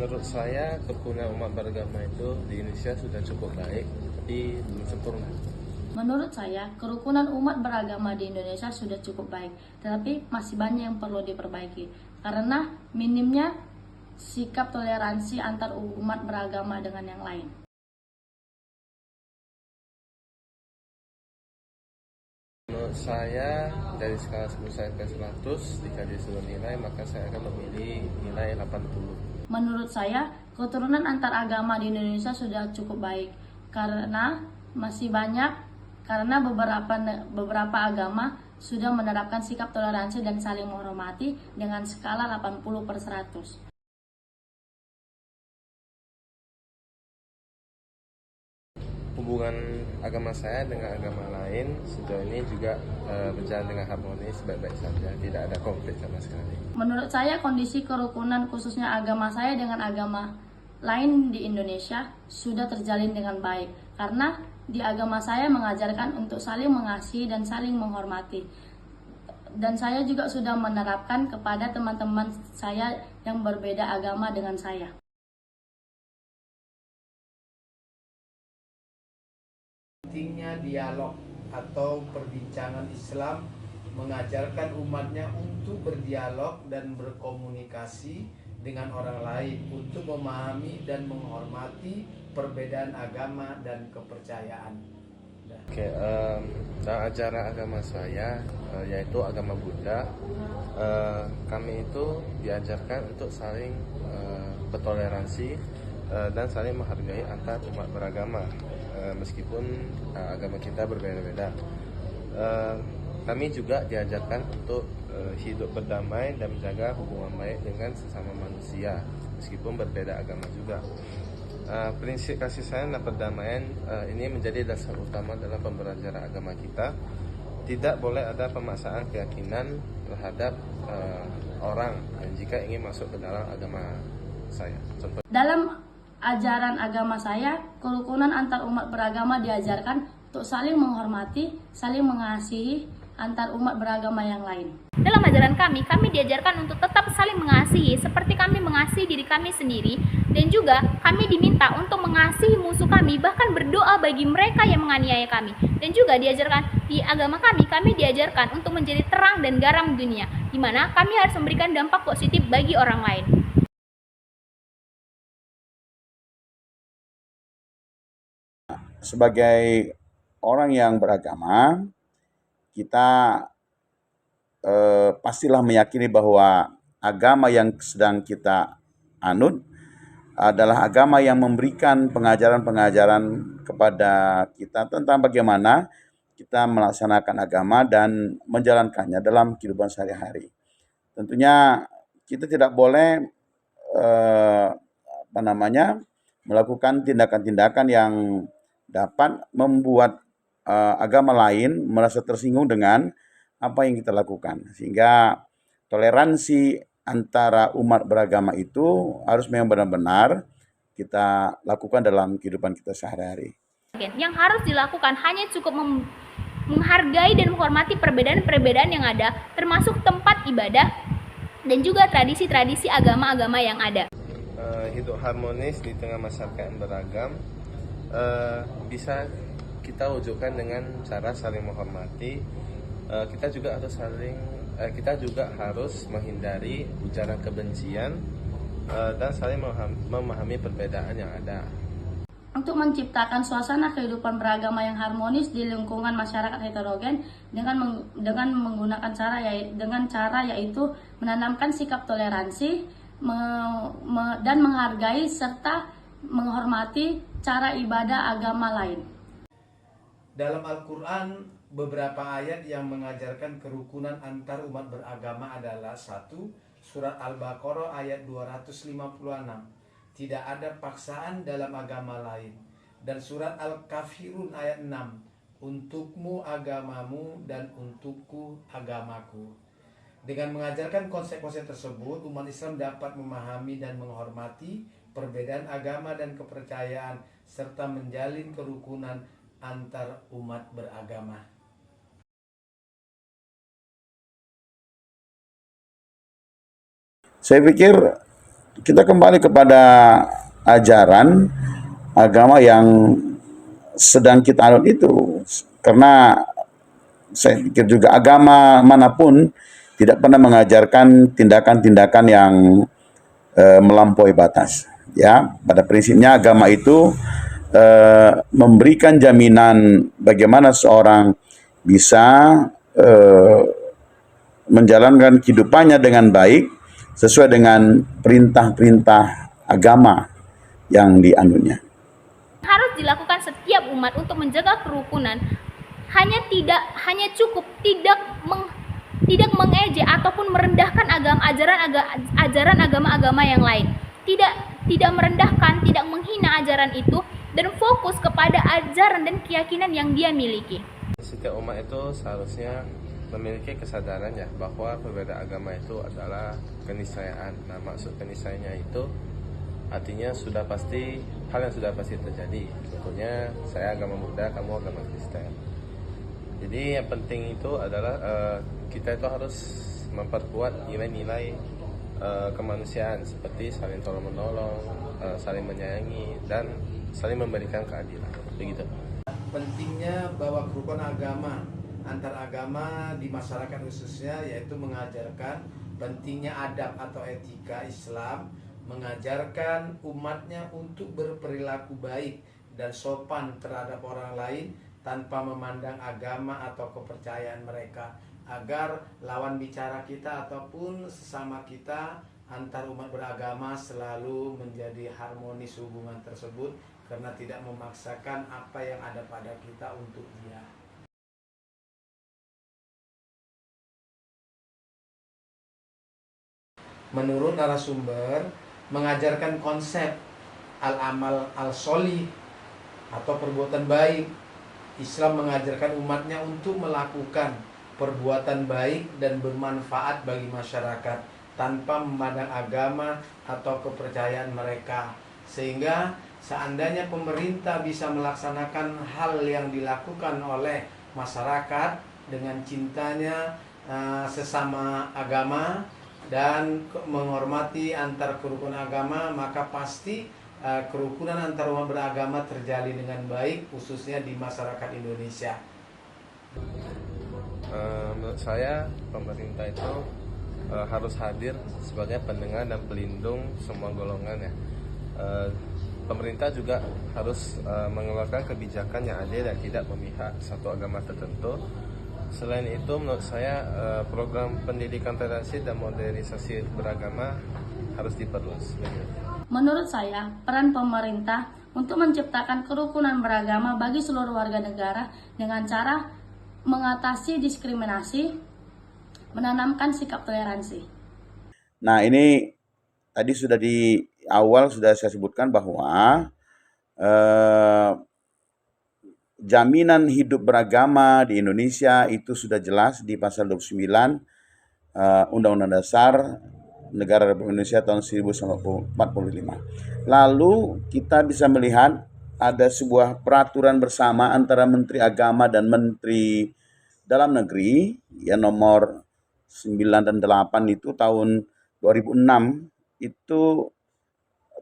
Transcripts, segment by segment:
Menurut saya kerukunan umat beragama itu di Indonesia sudah cukup baik, tapi belum sempurna. Menurut saya, kerukunan umat beragama di Indonesia sudah cukup baik, tetapi masih banyak yang perlu diperbaiki karena minimnya sikap toleransi antar umat beragama dengan yang lain. Menurut saya, dari skala 10 sampai 100, jika disuruh nilai, maka saya akan memilih nilai 80. Menurut saya, keturunan antar agama di Indonesia sudah cukup baik karena masih banyak karena beberapa agama sudah menerapkan sikap toleransi dan saling menghormati dengan skala 80/100. Hubungan agama saya dengan agama lain sejauh ini juga berjalan dengan harmonis, baik-baik saja, tidak ada konflik sama sekali. Menurut saya, kondisi kerukunan khususnya agama saya dengan agama lain di Indonesia sudah terjalin dengan baik karena di agama saya mengajarkan untuk saling mengasihi dan saling menghormati. Dan saya juga sudah menerapkan kepada teman-teman saya yang berbeda agama dengan saya. Pentingnya dialog atau perbincangan Islam mengajarkan umatnya untuk berdialog dan berkomunikasi dengan orang lain untuk memahami dan menghormati perbedaan agama dan kepercayaan. Oke, dalam ajaran agama saya, yaitu agama Buddha, kami itu diajarkan untuk saling bertoleransi dan saling menghargai antar umat beragama, meskipun agama kita berbeda-beda. Kami juga diajarkan untuk hidup berdamai dan menjaga hubungan baik dengan sesama manusia, meskipun berbeda agama juga. Prinsip kasih sayang dan perdamaian ini menjadi dasar utama dalam pembelajaran agama kita. Tidak boleh ada pemaksaan keyakinan terhadap orang jika ingin masuk ke dalam agama saya. Contoh. Dalam ajaran agama saya, kerukunan antar umat beragama diajarkan untuk saling menghormati, saling mengasihi antar umat beragama yang lain. Dalam ajaran kami diajarkan untuk tetap saling mengasihi seperti kami mengasihi diri kami sendiri, dan juga kami diminta untuk mengasihi musuh kami, bahkan berdoa bagi mereka yang menganiaya kami. Dan juga diajarkan di agama kami diajarkan untuk menjadi terang dan garam dunia, di mana kami harus memberikan dampak positif bagi orang lain. Sebagai orang yang beragama, kita pastilah meyakini bahwa agama yang sedang kita anut adalah agama yang memberikan pengajaran-pengajaran kepada kita tentang bagaimana kita melaksanakan agama dan menjalankannya dalam kehidupan sehari-hari. Tentunya kita tidak boleh melakukan tindakan-tindakan yang dapat membuat agama lain merasa tersinggung dengan apa yang kita lakukan, sehingga toleransi antara umat beragama itu harus memang benar-benar kita lakukan dalam kehidupan kita sehari-hari. Yang harus dilakukan hanya cukup menghargai dan menghormati perbedaan-perbedaan yang ada, termasuk tempat ibadah dan juga tradisi-tradisi agama-agama yang ada. Hidup harmonis di tengah masyarakat yang beragam bisa kita wujudkan dengan cara saling menghormati. Kita juga harus menghindari ujaran kebencian dan saling memahami perbedaan yang ada. Untuk menciptakan suasana kehidupan beragama yang harmonis di lingkungan masyarakat heterogen dengan menggunakan cara yaitu menanamkan sikap toleransi dan menghargai serta menghormati cara ibadah agama lain. Dalam Al-Quran, beberapa ayat yang mengajarkan kerukunan antar umat beragama adalah 1. Surat Al-Baqarah ayat 256. Tidak ada paksaan dalam agama lain. Dan surat Al-Kafirun ayat 6. Untukmu agamamu dan untukku agamaku. Dengan mengajarkan konsep-konsep tersebut, umat Islam dapat memahami dan menghormati perbedaan agama dan kepercayaan serta menjalin kerukunan antar umat beragama. Saya pikir kita kembali kepada ajaran agama yang sedang kita anut itu. Karena saya pikir juga agama manapun tidak pernah mengajarkan tindakan-tindakan yang melampaui batas. Ya, pada prinsipnya agama itu memberikan jaminan bagaimana seorang bisa menjalankan kehidupannya dengan baik sesuai dengan perintah-perintah agama yang dianutnya. Harus dilakukan setiap umat untuk menjaga kerukunan hanya cukup tidak mengejek ataupun merendahkan ajaran agama-agama yang lain. Tidak merendahkan, tidak menghina ajaran itu, dan fokus kepada ajaran dan keyakinan yang dia miliki. Setiap umat itu seharusnya memiliki kesadaran ya bahwa perbedaan agama itu adalah keniscayaan. Nah, maksud keniscayaannya itu artinya hal yang sudah pasti terjadi. Contohnya saya agama Buddha, kamu agama Kristen. Jadi yang penting itu adalah kita itu harus memperkuat nilai-nilai kemanusiaan seperti saling tolong menolong, saling menyayangi, dan saling memberikan keadilan. Begitu. Pentingnya bahwa kerukunan agama antar agama di masyarakat khususnya, yaitu mengajarkan pentingnya adab atau etika Islam, mengajarkan umatnya untuk berperilaku baik dan sopan terhadap orang lain tanpa memandang agama atau kepercayaan mereka, agar lawan bicara kita ataupun sesama kita antar umat beragama selalu menjadi harmonis hubungan tersebut, karena tidak memaksakan apa yang ada pada kita untuk dia. Menurut narasumber, mengajarkan konsep al-amal al-solih atau perbuatan baik. Islam mengajarkan umatnya untuk melakukan perbuatan baik dan bermanfaat bagi masyarakat tanpa memandang agama atau kepercayaan mereka, sehingga seandainya pemerintah bisa melaksanakan hal yang dilakukan oleh masyarakat dengan cintanya sesama agama dan menghormati antar kerukunan agama, maka pasti kerukunan antar umat beragama terjalin dengan baik, khususnya di masyarakat Indonesia. Menurut saya pemerintah itu harus hadir sebagai pendengar dan pelindung semua golongan ya. Pemerintah juga harus mengeluarkan kebijakan yang adil dan tidak memihak satu agama tertentu. Selain itu, menurut saya program pendidikan toleransi dan modernisasi beragama harus diperluas. Menurut saya, peran pemerintah untuk menciptakan kerukunan beragama bagi seluruh warga negara dengan cara mengatasi diskriminasi, menanamkan sikap toleransi. Nah, ini tadi sudah di awal sudah saya sebutkan bahwa jaminan hidup beragama di Indonesia itu sudah jelas di pasal 29 Undang-Undang Dasar Negara Republik Indonesia tahun 1945. Lalu kita bisa melihat ada sebuah peraturan bersama antara Menteri Agama dan Menteri Dalam Negeri ya nomor 9 dan 8 itu tahun 2006 itu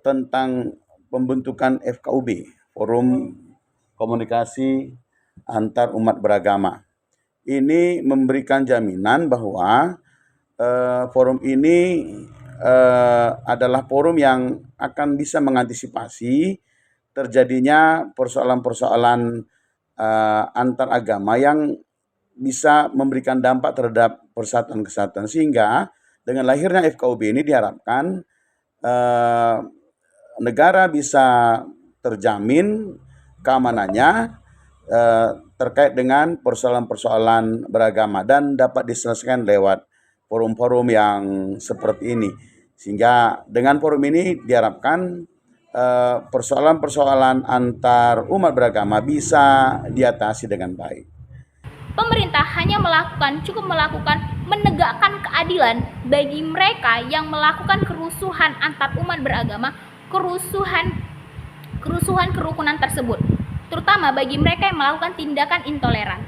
tentang pembentukan FKUB, Forum Komunikasi Antar Umat Beragama. Ini memberikan jaminan bahwa forum ini adalah forum yang akan bisa mengantisipasi terjadinya persoalan-persoalan antar agama yang bisa memberikan dampak terhadap persatuan kesatuan, sehingga dengan lahirnya FKUB ini diharapkan negara bisa terjamin keamanannya terkait dengan persoalan-persoalan beragama dan dapat diselesaikan lewat forum-forum yang seperti ini, sehingga dengan forum ini diharapkan persoalan-persoalan antar umat beragama bisa diatasi dengan baik. Pemerintah hanya cukup melakukan menegakkan keadilan bagi mereka yang melakukan kerusuhan antar umat beragama, kerusuhan kerukunan tersebut, terutama bagi mereka yang melakukan tindakan intoleran.